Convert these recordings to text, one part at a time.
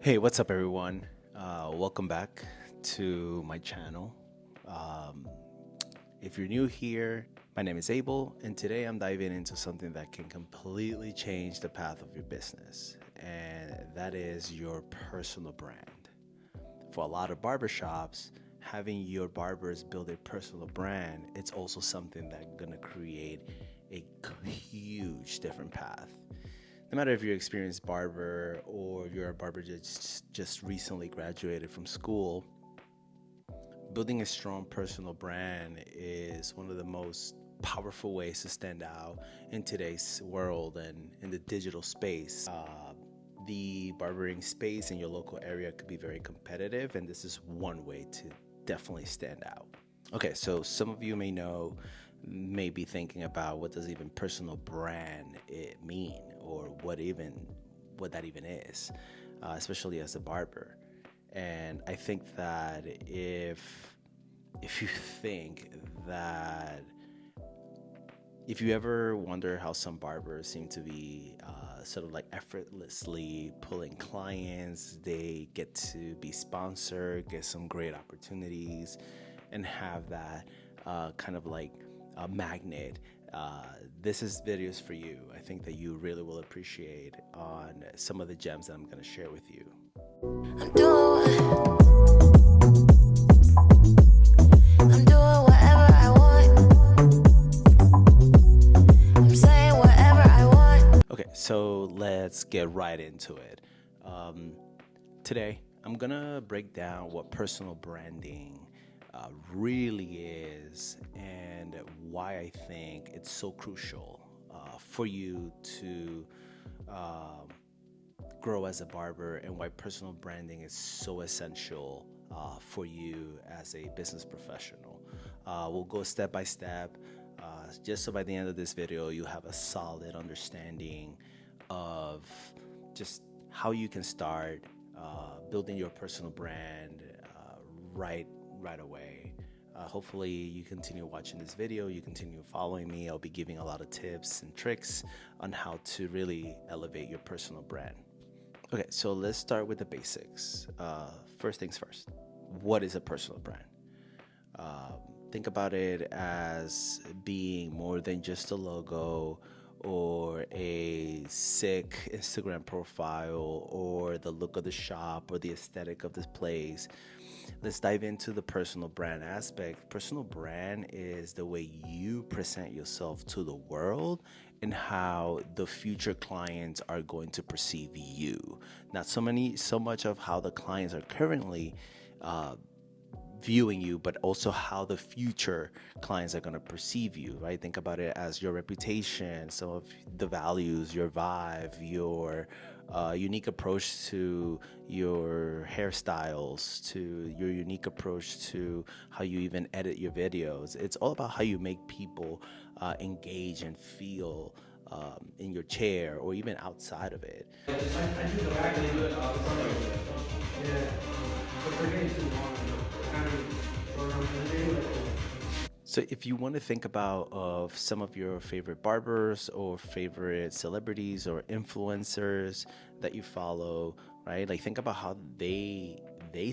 Hey, what's up, everyone? Welcome back to my channel. Um, if you're new here, my name is Abel, and today I'm diving into something that can completely change the path of your business, and that is your personal brand. For a lot of barbershops, having your barbers build a personal brand, it's also something that's gonna create a huge different path. No matter if you're an experienced barber or you're a barber just recently graduated from school, building a strong personal brand is one of the most powerful ways to stand out in today's world and in the digital space. The barbering space in your local area could be very competitive, and this is one way to definitely stand out. Okay, so some of you may be thinking about what does even personal brand it mean, or what that even is, especially as a barber. And I think that if you think that if you ever wonder how some barbers seem to be sort of like effortlessly pulling clients, they get to be sponsored, get some great opportunities, and have that kind of like a magnet. This is videos for you. I think that you really will appreciate on some of the gems that I'm going to share with you. I'm doing whatever I want. I'm saying whatever I want. Okay, so let's get right into it. Today, I'm gonna break down what personal branding really is and why I think it's so crucial for you to grow as a barber, and why personal branding is so essential for you as a business professional. We'll go step by step, just so by the end of this video you have a solid understanding of just how you can start building your personal brand right away. Hopefully you continue watching this video, you continue following me. I'll be giving a lot of tips and tricks on how to really elevate your personal brand. Okay, so let's start with the basics. First things first, what is a personal brand? Think about it as being more than just a logo or a sick Instagram profile or the look of the shop or the aesthetic of this place. Let's dive into the personal brand aspect. Personal brand is the way you present yourself to the world and how the future clients are going to perceive you. Not so much of how the clients are currently viewing you, but also how the future clients are going to perceive you, right? Think about it as your reputation, some of the values, your vibe, your unique approach to your hairstyles, to your unique approach to how you even edit your videos. It's all about how you make people engage and feel in your chair or even outside of it. So if you want to think about of some of your favorite barbers or favorite celebrities or influencers that you follow, right? Like think about how they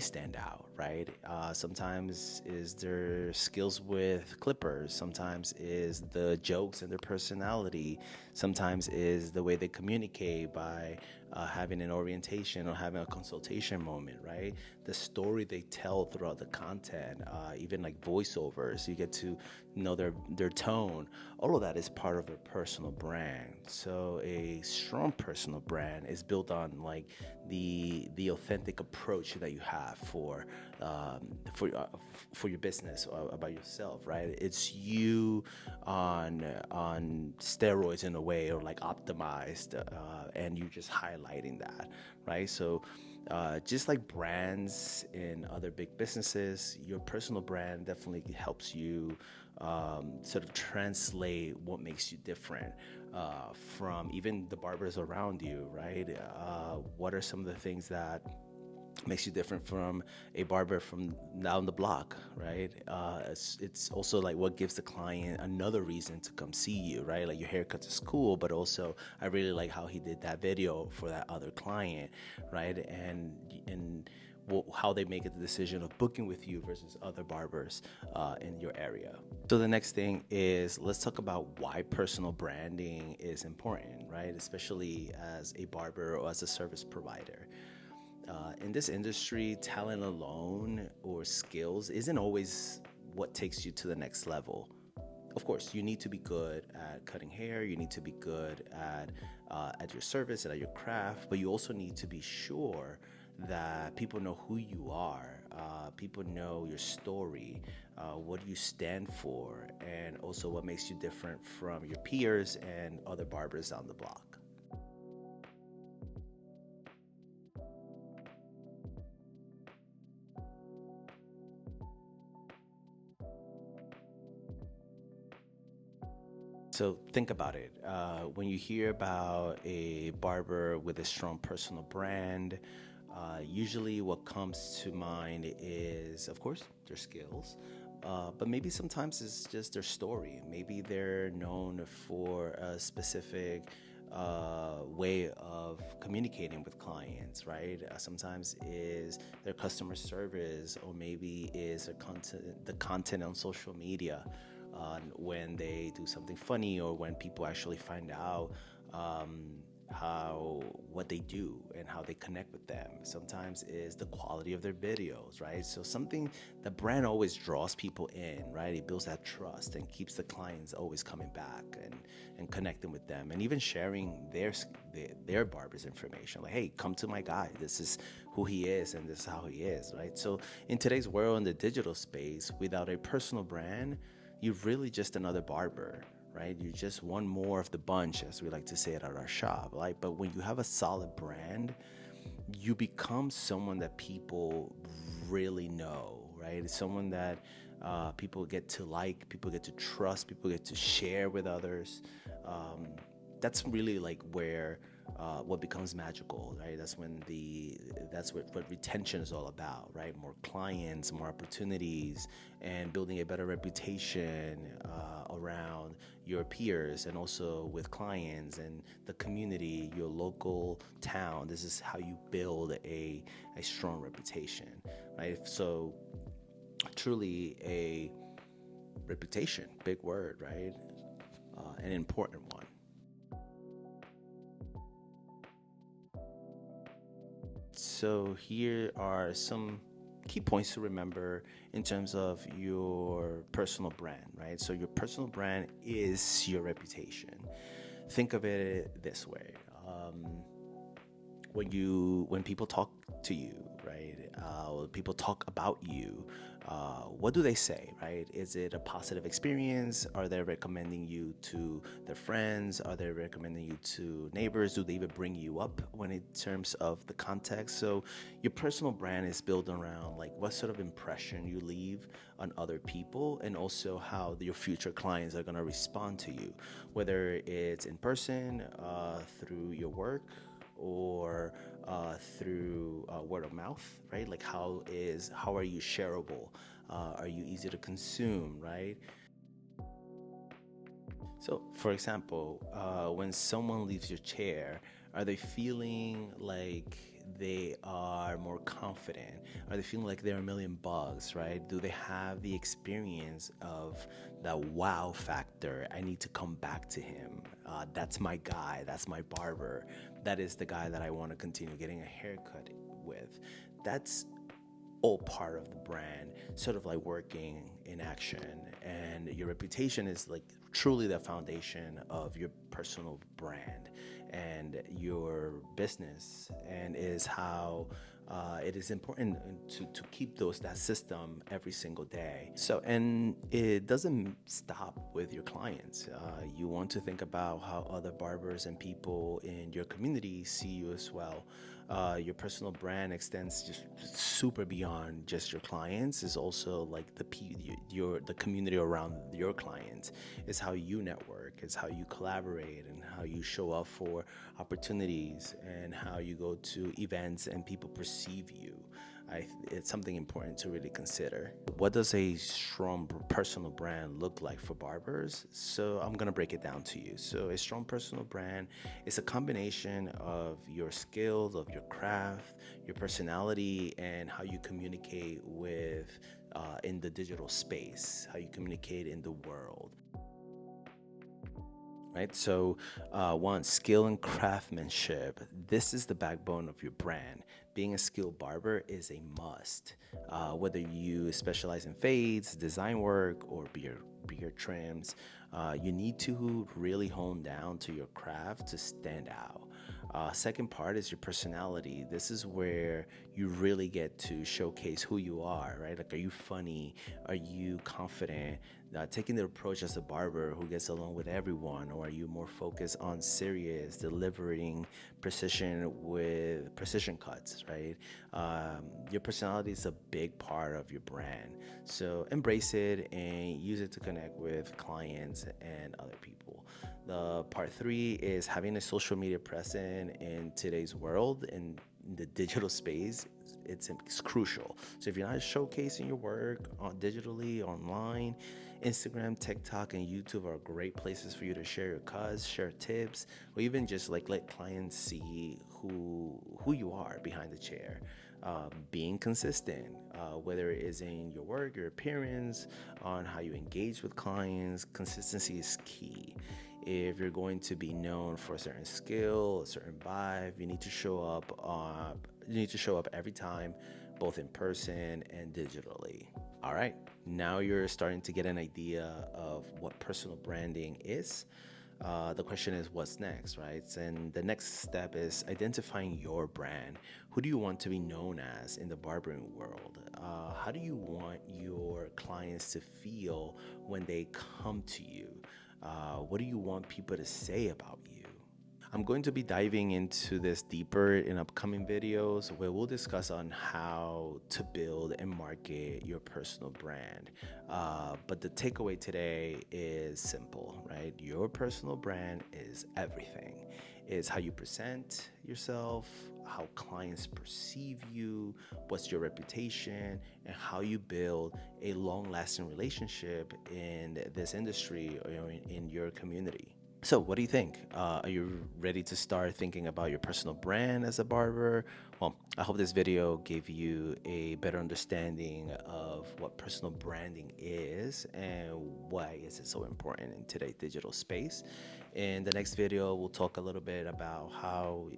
stand out, right? Sometimes is their skills with clippers, sometimes is the jokes and their personality, sometimes is the way they communicate by having an orientation or having a consultation moment, right? The story they tell throughout the content, even like voiceovers, you get to know their tone. All of that is part of their personal brand. So a strong personal brand is built on like the authentic approach that you have for your business or about yourself, right? It's you on steroids in a way, or like optimized, and you're just highlighting that, right? So just like brands in other big businesses, your personal brand definitely helps you sort of translate what makes you different from even the barbers around you, right? What are some of the things that Makes you different from a barber from down the block, right? It's also like what gives the client another reason to come see you, right? Like your haircut is cool, but also I really like how he did that video for that other client, right? And how they make the decision of booking with you versus other barbers in your area. So the next thing is, let's talk about why personal branding is important, right? Especially as a barber or as a service provider. In this industry, talent alone or skills isn't always what takes you to the next level. Of course, you need to be good at cutting hair. You need to be good at your service and at your craft. But you also need to be sure that people know who you are. People know your story, what you stand for, and also what makes you different from your peers and other barbers down the block. So think about it. When you hear about a barber with a strong personal brand, usually what comes to mind is, of course, their skills, but maybe sometimes it's just their story. Maybe they're known for a specific way of communicating with clients, right? Sometimes is their customer service, or maybe is the content on social media. When they do something funny, or when people actually find out how what they do and how they connect with them. Sometimes is the quality of their videos, right? So something, the brand always draws people in, right? It builds that trust and keeps the clients always coming back and connecting with them, and even sharing their barber's information, like, hey, come to my guy, this is who he is and this is how he is, right? So in today's world, in the digital space, without a personal brand, you're really just another barber, right? You're just one more of the bunch, as we like to say it at our shop, right? But when you have a solid brand, you become someone that people really know, right? It's someone that people get to like, people get to trust, people get to share with others. Um, that's really like where what becomes magical, right? That's what retention is all about, right? More clients, more opportunities, and building a better reputation around your peers, and also with clients and the community, your local town. This is how you build a strong reputation, right? So truly a reputation, big word, right? An important one. So here are some key points to remember in terms of your personal brand, right? So your personal brand is your reputation. Think of it this way. When people talk to you, right? When people talk about you, what do they say, right? Is it a positive experience? Are they recommending you to their friends? Are they recommending you to neighbors? Do they even bring you up when in terms of the context? So your personal brand is built around like what sort of impression you leave on other people, and also how your future clients are going to respond to you, whether it's in person, through your work, or through word of mouth, right? Like how are you shareable? Are you easy to consume, right? So, for example, when someone leaves your chair, are they feeling like they are more confident? Are they feeling like they're a million bucks, right? Do they have the experience of that wow factor? I need to come back to him. That's my guy. That's my barber. That is the guy that I want to continue getting a haircut with. That's all part of the brand, sort of like working in action. And your reputation is like truly the foundation of your personal brand and your business, and is how it is important to keep that system every single day. So, and it doesn't stop with your clients. You want to think about how other barbers and people in your community see you as well. Your personal brand extends just super beyond just your clients. It's also like the community around your clients. It's how you network. It's how you collaborate and how you show up for opportunities and how you go to events and people perceive you. It's something important to really consider. What does a strong personal brand look like for barbers? So I'm gonna break it down to you. So a strong personal brand is a combination of your skills, of your craft, your personality, and how you communicate with in the digital space, how you communicate in the world. Right? So, one, skill and craftsmanship. This is the backbone of your brand. Being a skilled barber is a must. Whether you specialize in fades, design work, or beard trims, you need to really hone down to your craft to stand out. Second part is your personality. This is where you really get to showcase who you are, right? Like, are you funny? Are you confident? Taking the approach as a barber who gets along with everyone, or are you more focused on serious, delivering precision with precision cuts, right? Your personality is a big part of your brand. So embrace it and use it to connect with clients and other people. The part three is having a social media presence in today's world in the digital space. It's crucial. So if you're not showcasing your work digitally, online, Instagram, TikTok, and YouTube are great places for you to share your cuts, share tips, or even just like let clients see who you are behind the chair. Being consistent, whether it is in your work, your appearance, on how you engage with clients, consistency is key. If you're going to be known for a certain skill, a certain vibe, you need to show up. You need to show up every time, both in person and digitally. All right, now you're starting to get an idea of what personal branding is. The question is, what's next, right? And the next step is identifying your brand. Who do you want to be known as in the barbering world? How do you want your clients to feel when they come to you? What do you want people to say about you? I'm going to be diving into this deeper in upcoming videos where we'll discuss on how to build and market your personal brand. But the takeaway today is simple, right? Your personal brand is everything. It's how you present yourself, how clients perceive you, what's your reputation, and how you build a long-lasting relationship in this industry or in your community. So, what do you think? Are you ready to start thinking about your personal brand as a barber? Well, I hope this video gave you a better understanding of what personal branding is and why is it so important in today's digital space. In the next video, we'll talk a little bit about how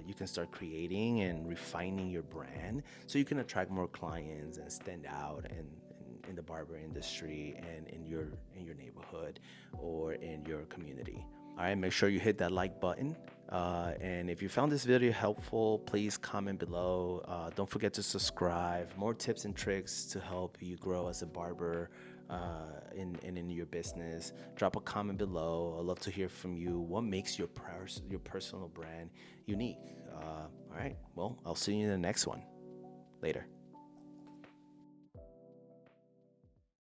you can start creating and refining your brand so you can attract more clients and stand out in the barber industry and in your neighborhood or in your community. All right, make sure you hit that like button. And if you found this video helpful, please comment below. Don't forget to subscribe. More tips and tricks to help you grow as a barber in your business. Drop a comment below. I'd love to hear from you. What makes your personal brand unique? All right, well, I'll see you in the next one. Later.